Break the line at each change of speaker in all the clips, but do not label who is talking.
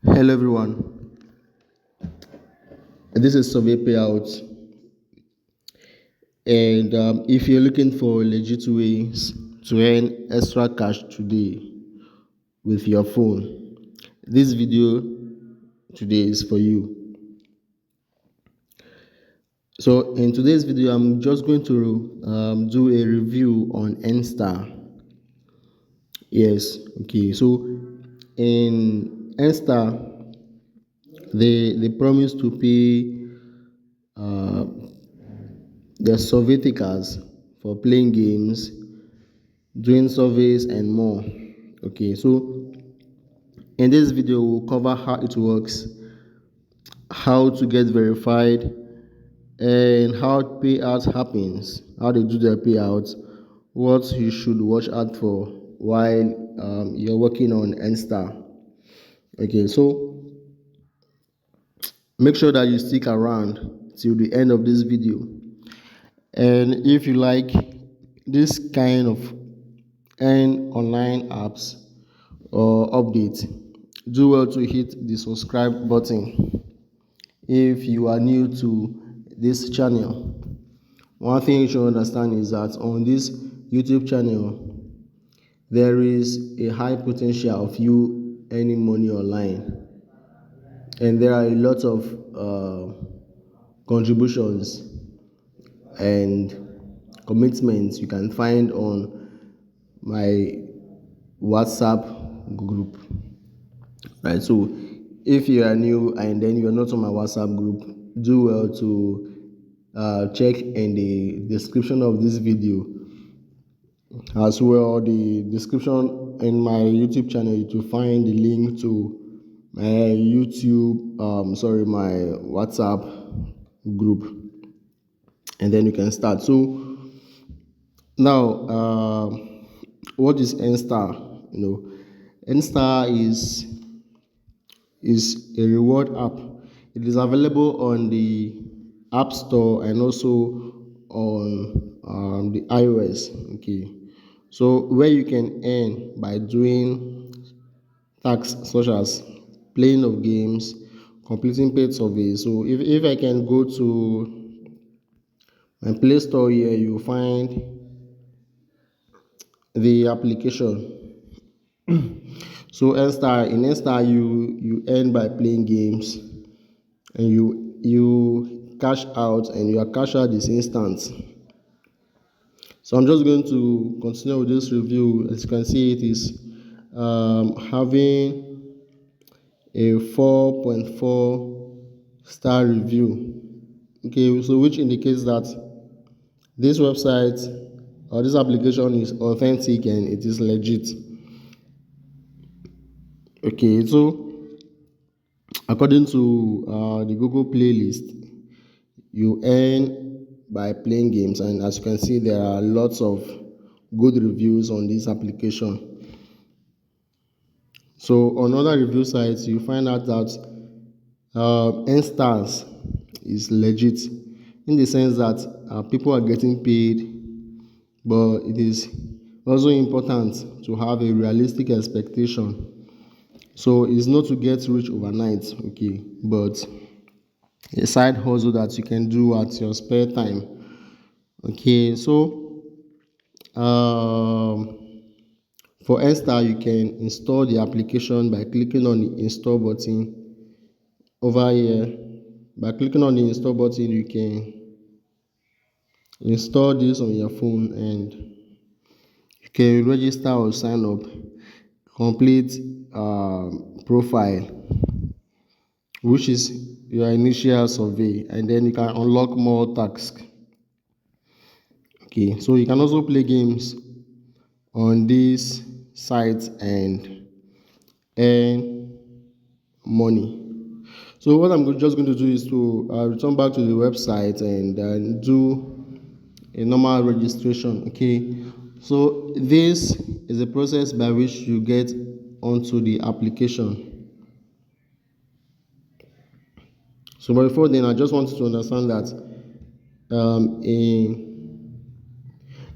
Hello everyone, this is Survey Payout, and if you're looking for legit ways to earn extra cash today with your phone, this video today is for you. So in today's video, I'm just going to do a review on Instar. Yes, okay. So in Instar, they promise to pay uh, their survey takers for playing games, doing surveys and more. Okay, so in this video we'll cover how it works, how to get verified, and how payout happens, how they do their payouts, what you should watch out for while you're working on Instar. Okay, so make sure that you stick around till the end of this video, and if you like this kind of online apps or updates, do well to hit the subscribe button if you are new to this channel. One thing you should understand is that on this YouTube channel, there is a high potential of you earning money online, and there are a lot of contributions and commitments you can find on my WhatsApp group. Right, so if you are new and then you're not on my WhatsApp group, do well to check in the description of this video, as well the description in my YouTube channel to find the link to my my WhatsApp group, and then you can start. So now, what is Instar? Instar is a reward app. It is available on the App Store and also on the iOS. Okay, so where you can earn by doing tasks such as playing of games, completing paid surveys. So if I can go to my Play Store here, you find the application. So in Instar you earn by playing games, and you cash out, and your cash out is instant. So I'm just going to continue with this review. As you can see, it is having a 4.4 star review. Okay, so which indicates that this website or this application is authentic and it is legit. Okay, so according to the Google playlist, you earn by playing games, and as you can see, there are lots of good reviews on this application. So on other review sites, you find out that Instar is legit, in the sense that people are getting paid, but it is also important to have a realistic expectation. So it's not to get rich overnight, okay, but a side hustle that you can do at your spare time. Okay, so for Instar, you can install the application by clicking on the install button over here. By clicking on the install button, you can install this on your phone, and you can register or sign up, complete profile, which is your initial survey, and then you can unlock more tasks. Okay, so you can also play games on this site and earn money. So what I'm just going to do is to return back to the website and do a normal registration. Okay, so this is a process by which you get onto the application. So but before then, I just wanted to understand that in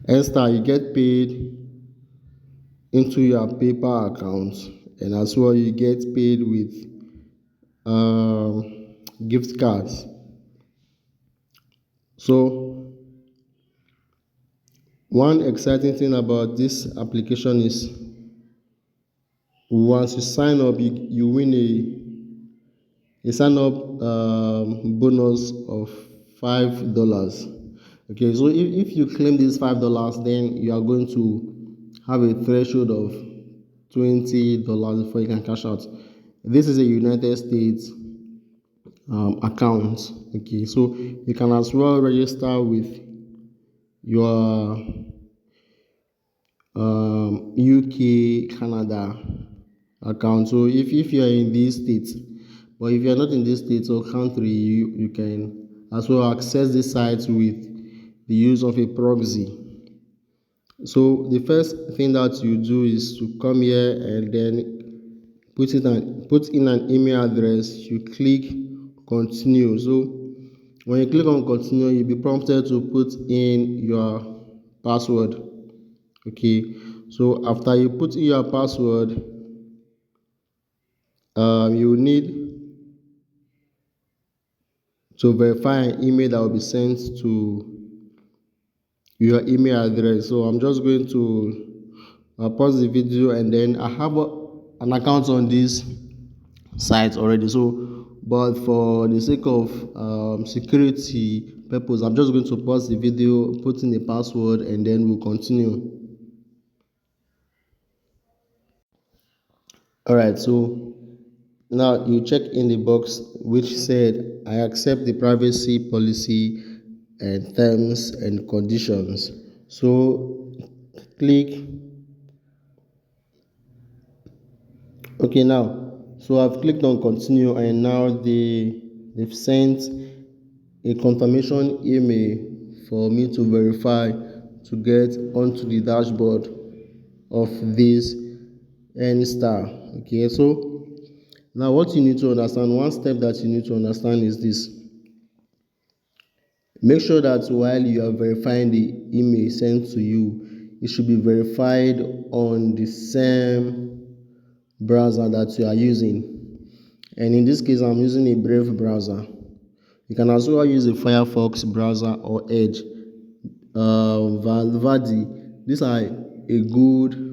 Instar you get paid into your PayPal account, and as well you get paid with gift cards. So one exciting thing about this application is once you sign up, you win a sign up bonus of $5. Okay, so if you claim this $5, then you are going to have a threshold of $20 before you can cash out. This is a United States account. Okay, so you can as well register with your UK, Canada account. So if you are in these states, but if you are not in this state or country, you can as well access the site with the use of a proxy. So the first thing that you do is to come here and then put in an email address. You click continue. So when you click on continue, you'll be prompted to put in your password. Okay, so after you put in your password, you need to verify an email that will be sent to your email address. So I'm just going to pause the video, and then I have an account on this site already. So but for the sake of security purpose, I'm just going to pause the video, put in the password, and then we'll continue. All right, so now you check in the box which said I accept the privacy policy and terms and conditions. So click OK. Now, so I've clicked on continue, and now they've sent a confirmation email for me to verify to get onto the dashboard of this Instar. Okay, so now what you need to understand, one step that you need to understand is this: make sure that while you are verifying the email sent to you, it should be verified on the same browser that you are using. And in this case, I'm using a Brave browser. You can as well use a Firefox browser or Edge. Valverde, these are a good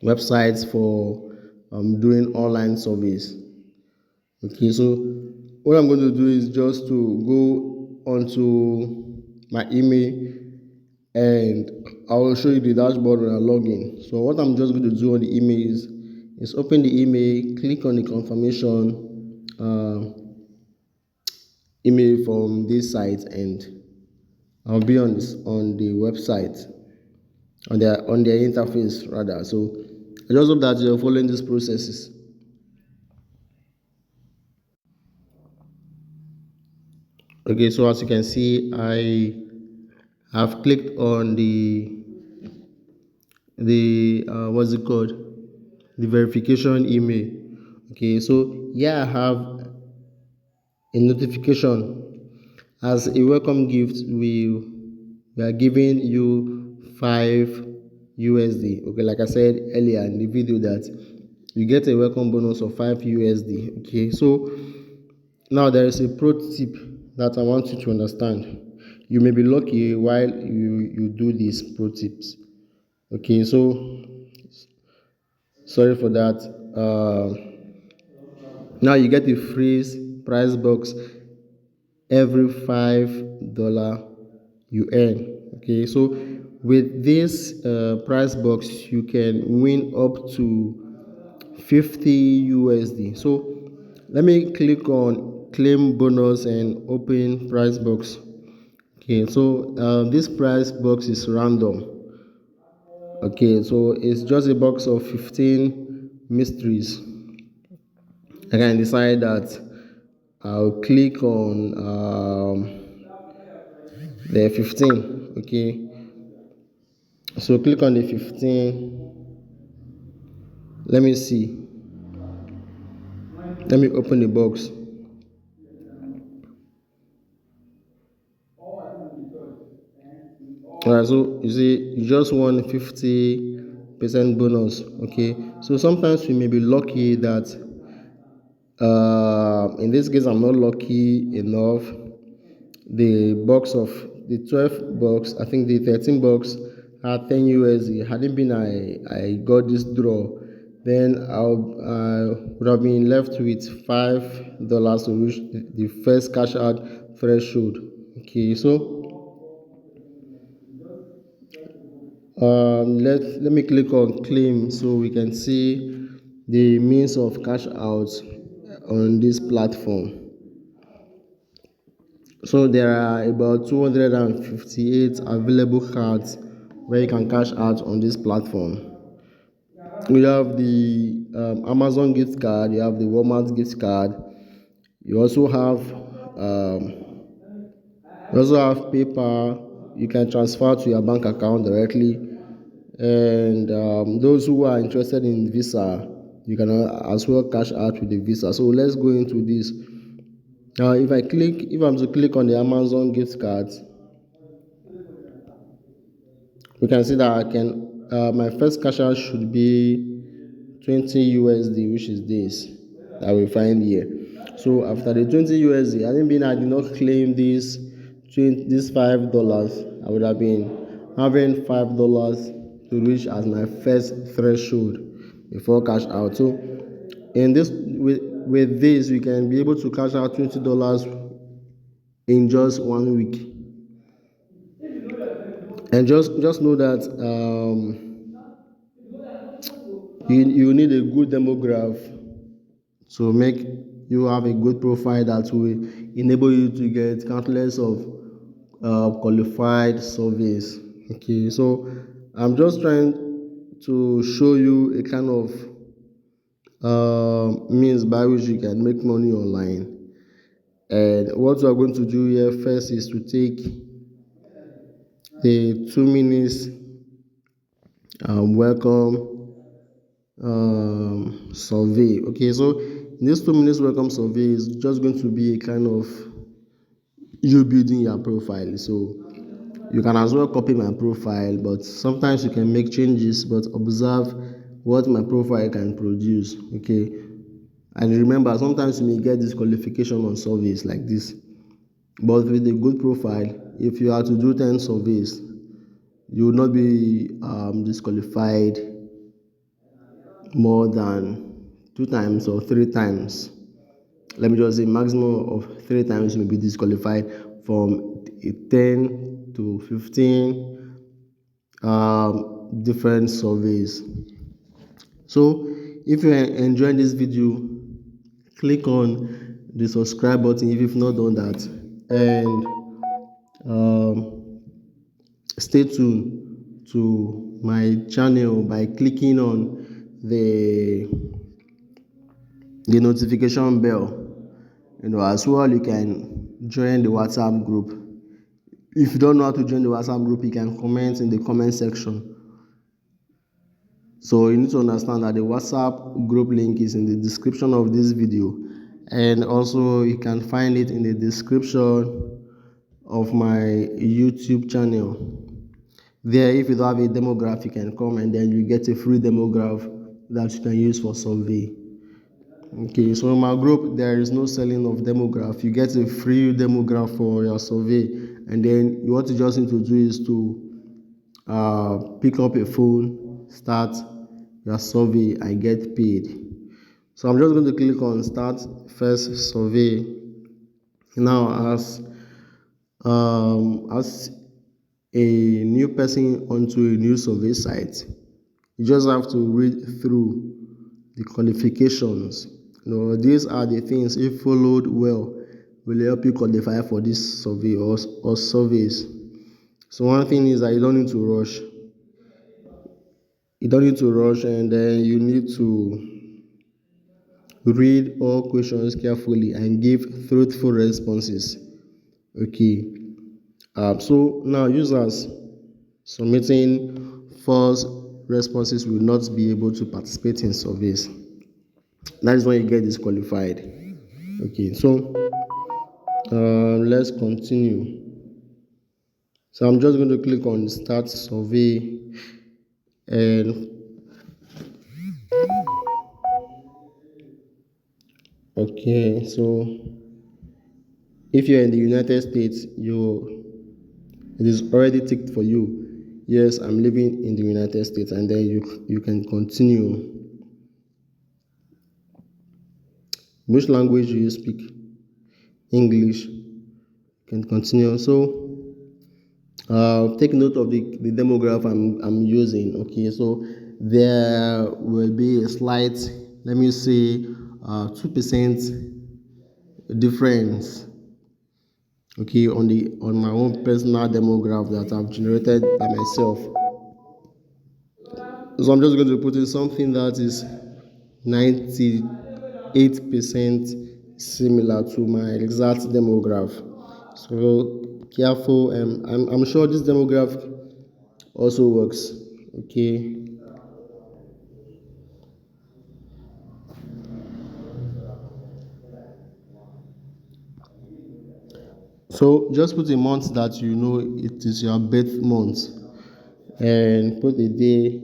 websites for doing online surveys. Okay, so what I'm going to do is just to go onto my email, and I will show you the dashboard when I log in. So what I'm just going to do on the email is open the email, click on the confirmation email from this site, and I'll be on the website, on their interface rather. So I just hope that you're following these processes. Okay, so as you can see, I have clicked on the what's it called, the verification email. Okay, so here I have a notification. As a welcome gift, we are giving you 5 USD. Okay, like I said earlier in the video, that you get a welcome bonus of 5 USD. Okay, so now there is a pro tip that I want you to understand. You may be lucky while you do these pro tips. Okay, so sorry for that. Now you get a free prize box every $5 you earn. Okay, so with this price box, you can win up to 50 USD. So let me click on claim bonus and open price box. Okay, so this price box is random. Okay, so it's just a box of 15 mysteries. I can decide that I'll click on the 15. Okay, so click on the 15. Let me see. Let me open the box. Alright, so you see, you just won 50% bonus. Okay, so sometimes we may be lucky that In this case, I'm not lucky enough. The box of the 12 box, I think the 13 box had 10 USD. Hadn't been I got this draw, then I would have been left with $5 to reach the first cash out threshold. Okay, so let me click on claim so we can see the means of cash out on this platform. So there are about 258 available cards where you can cash out on this platform. We have the Amazon gift card, you have the Walmart gift card, you also have PayPal. You can transfer to your bank account directly, and those who are interested in Visa, you can as well cash out with the Visa. So let's go into this. Now, if I'm to click on the Amazon gift cards, we can see that I can my first cash out should be 20 USD, which is this that we find here. So after the 20 USD, I did not claim this $5. I would have been having $5 to reach as my first threshold before cash out. So in this with this, we can be able to cash out $20 in just 1 week. And just know that you need a good demograph to make you have a good profile that will enable you to get countless of qualified surveys. Okay, so I'm just trying to show you a kind of means by which you can make money online. And what we are going to do here first is to take the 2 minutes welcome survey. Okay, so this 2 minutes welcome survey is just going to be a kind of you building your profile. So you can as well copy my profile, but sometimes you can make changes, but observe what my profile can produce. Okay, and remember, sometimes you may get disqualification on surveys like this, but with a good profile, if you are to do 10 surveys, you will not be disqualified more than 2 times or 3 times. Let me just say maximum of 3 times you may be disqualified from 10 to 15 different surveys. So if you are enjoying this video, click on the subscribe button if you've not done that, and stay tuned to my channel by clicking on the notification bell. As well, you can join the WhatsApp group. If you don't know how to join the WhatsApp group, you can comment in the comment section. So you need to understand that the WhatsApp group link is in the description of this video, and also you can find it in the description of my YouTube channel. There, if you don't have a demograph, you can come and then you get a free demograph that you can use for survey. Okay, so in my group, there is no selling of demograph. You get a free demograph for your survey, and then what you just need to do is to pick up a phone, start your survey, and get paid. So I'm just going to click on start first survey. Now, as a new person onto a new survey site, you just have to read through the qualifications. These are the things, if followed well, will help you qualify for this survey or surveys. So one thing is that you don't need to rush. And then you need to read all questions carefully and give truthful responses. Okay. So now users submitting false responses will not be able to participate in surveys. That is when you get disqualified. Okay, so let's continue. So I'm just going to click on start survey, and Okay, so if you're in the United States, it is already ticked for you. Yes, I'm living in the United States, and then you can continue. Which language do you speak? English. You can continue. So take note of the demograph I'm using. Okay, so there will be a slight, let me say, 2% difference. Okay, on my own personal demograph that I've generated by myself. So I'm just going to put in something that is 98% similar to my exact demograph. So careful, I'm sure this demograph also works. Okay, so just put a month that you know it is your birth month, and put a day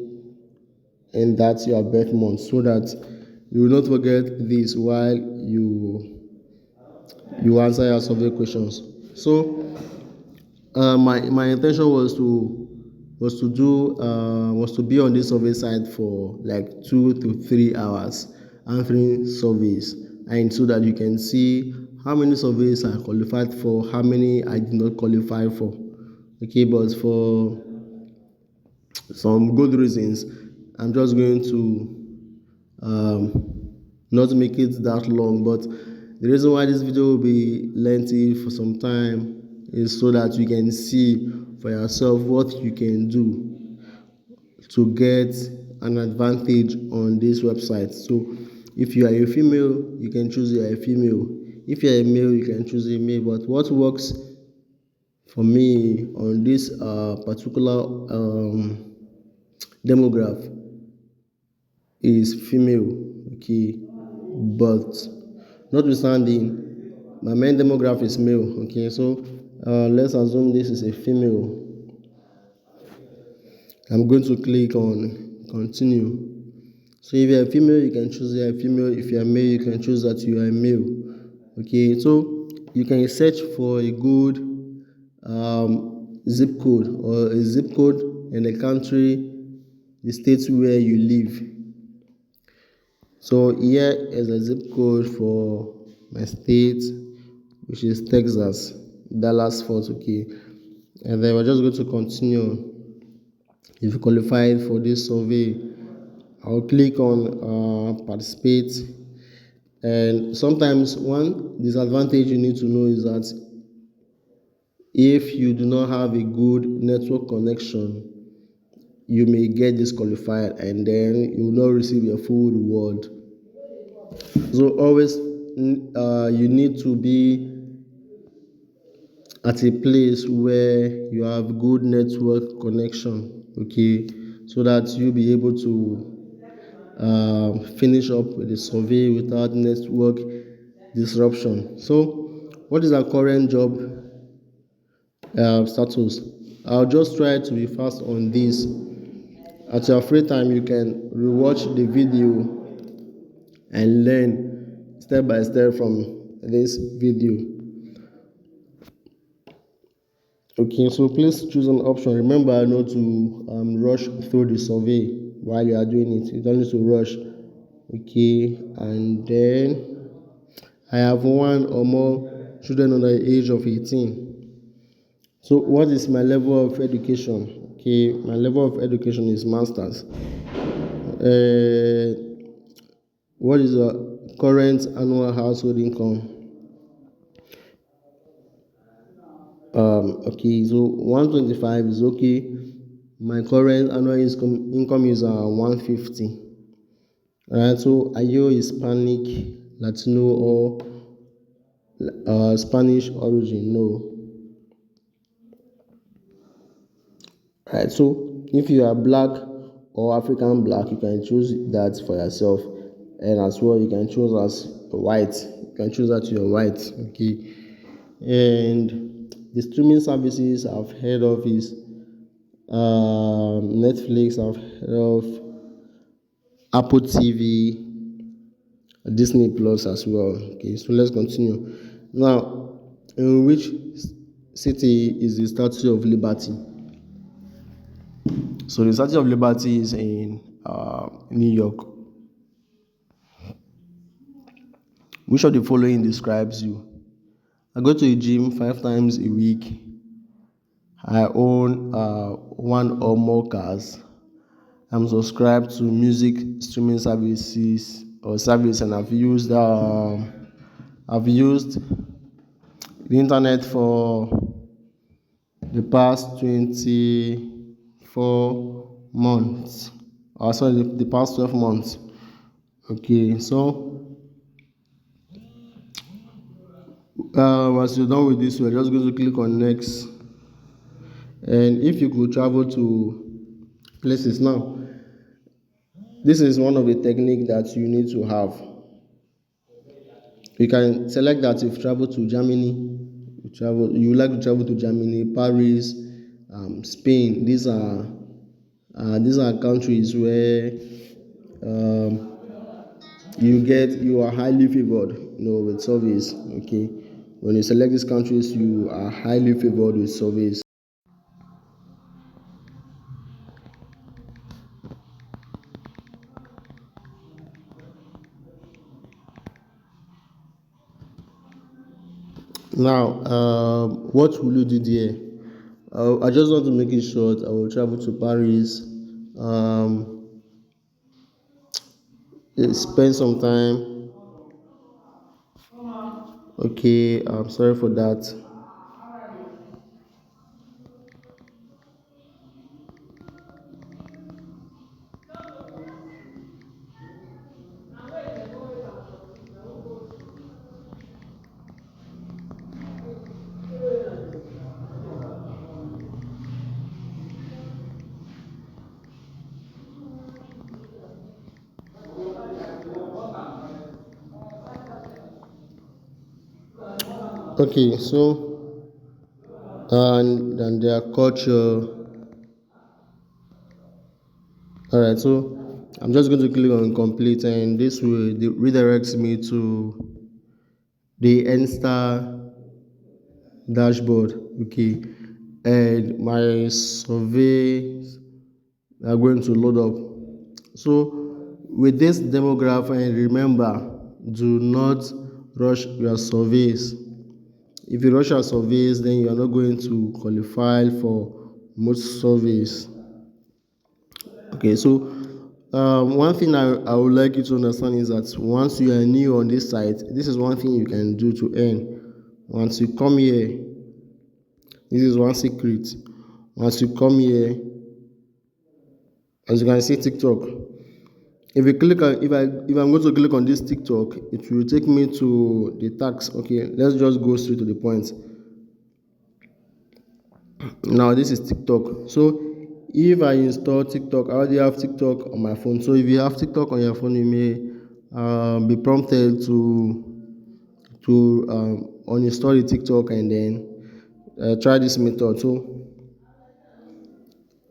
and that's your birth month, so that you will not forget this while you answer your survey questions. So my intention was to be on this survey site for like 2 to 3 hours answering surveys, and so that you can see how many surveys I qualified for, how many I did not qualify for. Okay, but for some good reasons, I'm just going to not make it that long. But the reason why this video will be lengthy for some time is so that you can see for yourself what you can do to get an advantage on this website. So if you are a female, you can choose you are a female. If you are a male, you can choose a male. But what works for me on this particular demograph is female. Okay, but notwithstanding, my main demographic is male. Okay, so let's assume this is a female. I'm going to click on continue. So if you're a female, you can choose you're a female. If you're a male, you can choose that you are a male. Okay, so you can search for a good zip code, or a zip code in the country, the state where you live. So here is a zip code for my state, which is Texas, Dallas Fort. Okay, and then we're just going to continue. If you qualified for this survey, I'll click on participate. And sometimes one disadvantage you need to know is that if you do not have a good network connection, you may get disqualified, and then you will not receive your full reward. So always you need to be at a place where you have good network connection. Okay, so that you'll be able to finish up with the survey without network disruption. So what is our current job status? I'll just try to be fast on this. At your free time, you can rewatch the video and learn step by step from this video. Okay, so please choose an option. Remember not to rush through the survey while you are doing it. You don't need to rush. Okay, and then I have one or more children under the age of 18. So what is my level of education? Okay, my level of education is master's. What is the current annual household income? Okay, so 125 is okay. My current annual income is 150. Alright, so are you Hispanic, Latino, or Spanish origin? No. Alright, so if you are black or African black, you can choose that for yourself, and as well you can choose as white. You can choose that you're white. Okay, and the streaming services I've heard of is Netflix. I've heard of Apple TV. Disney Plus as well. Okay, so let's continue. Now, in which city is the Statue of Liberty? So the Statue of Liberty is in New York. Which of the following describes you? I go to the gym 5 times a week. I own one or more cars. I'm subscribed to music streaming services or service, and I've used the internet for the past 24 months. Sorry, the past 12 months. Okay, so as you're done with this, we're just going to click on next. And if you could travel to places now, this is one of the techniques that you need to have. You can select that you've traveled to Germany, you would like to travel to Germany, Paris, Spain. These are countries where um, you are highly favored, with surveys. Okay, when you select these countries, you are highly favored with surveys. Now, what will you do there? I just want to make it short. I will travel to Paris, um, spend some time. Okay, I'm sorry for that. Okay, so and their culture. All right, so I'm just going to click on complete, and this will redirect me to the Instar dashboard. Okay, and my surveys are going to load up. So with this demograph, and remember, do not rush your surveys. If you rush your surveys, then you are not going to qualify for most surveys. Okay, so one thing I would like you to understand is that once you are new on this site, this is one thing you can do to earn. Once you come here, this is one secret. Once you come here, as you can see, TikTok. If you click on, if I'm going to click on this TikTok, it will take me to the tax. Okay, let's just go straight to the point. Now this is TikTok. So if I install TikTok, I already have TikTok on my phone. So if you have TikTok on your phone, you may be prompted to uninstall the TikTok and then try this method. So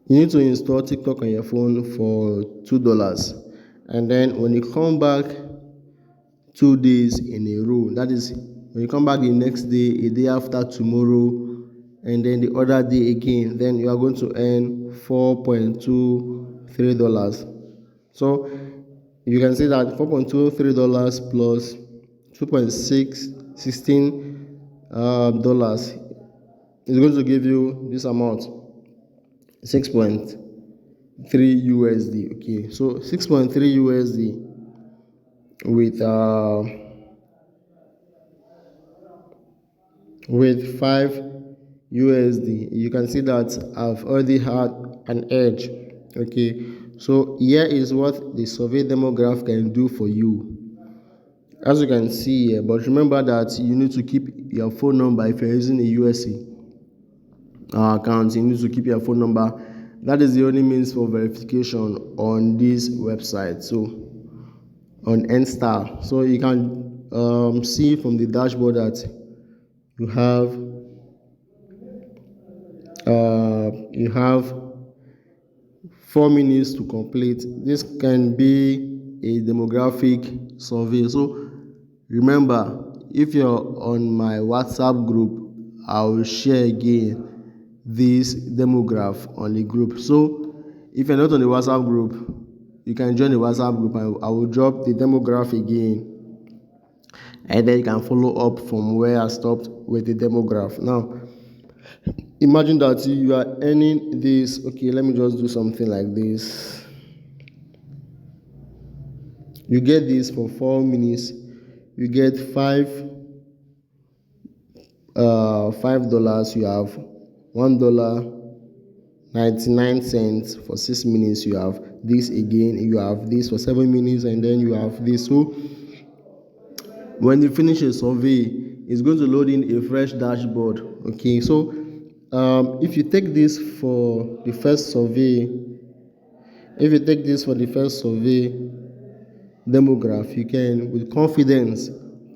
you need to install TikTok on your phone for $2, and then when you come back 2 days in a row, that is, when you come back the next day, a day after tomorrow, and then the other day again, then you are going to earn $4.23. So you can see that $4.23 plus 2.16 dollars is going to give you this amount, 6.3 USD. Okay, so 6.3 USD with 5 USD. You can see that I've already had an edge. Okay, so here is what the survey demograph can do for you, as you can see here. But remember that you need to keep your phone number. If you're using a USA account, you need to keep your phone number. That is the only means for verification on this website. So on Instar, so you can see from the dashboard that you have 4 minutes to complete. This can be a demographic survey. So remember, if you're on my WhatsApp group, I will share again this demograph on the group. So if you're not on the WhatsApp group, you can join the WhatsApp group and I will drop the demograph again, and then you can follow up from where I stopped with the demograph. Now imagine that you are earning this. Okay, let me just do something like this. You get this for 4 minutes, you get $5. You have $1.99 for 6 minutes. You have this again, you have this for 7 minutes, and then you have this. So when you finish a survey, it's going to load in a fresh dashboard. Okay, so if you take this for the first survey, demograph, you can with confidence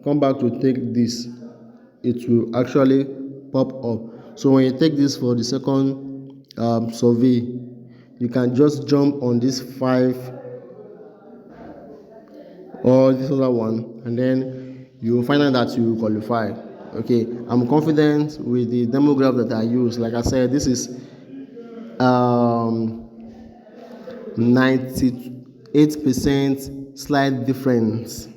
come back to take this. It will actually pop up. So when you take this for the second survey, you can just jump on this 5 or this other one, and then you will find out that you will qualify. Okay, I'm confident with the demograph that I use. Like I said, this is 98% slight difference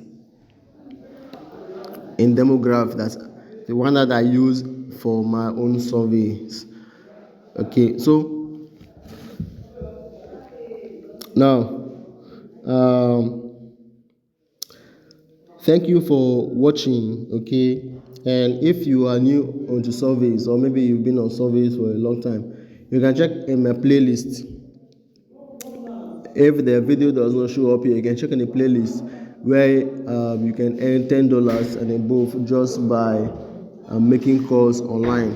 in demograph. That's the one that I use for my own surveys. Okay, so now thank you for watching. Okay, and if you are new onto surveys, or maybe you've been on surveys for a long time, you can check in my playlist. If the video does not show up here, you can check in the playlist where you can earn $10 and above just by making calls online.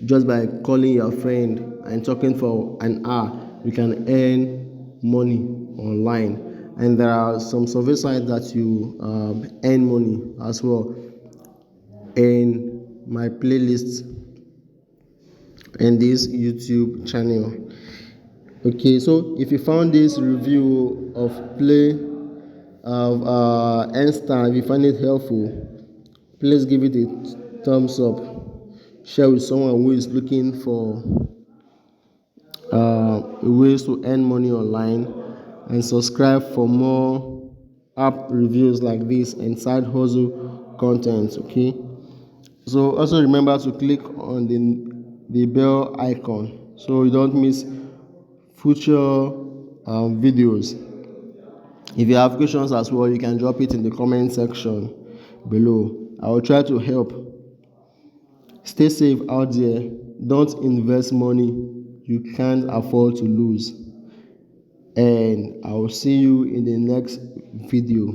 Just by calling your friend and talking for an hour, you can earn money online. And there are some survey sites that you earn money as well. In my playlist and this YouTube channel. Okay, so if you found this review of Instar, if you find it helpful, please give it a thumbs up. Share with someone who is looking for ways to earn money online, and subscribe for more app reviews like this and side hustle content. Okay, so also remember to click on the bell icon so you don't miss future videos. If you have questions as well, you can drop it in the comment section below. I will try to help. Stay safe out there. Don't invest money you can't afford to lose. And I will see you in the next video.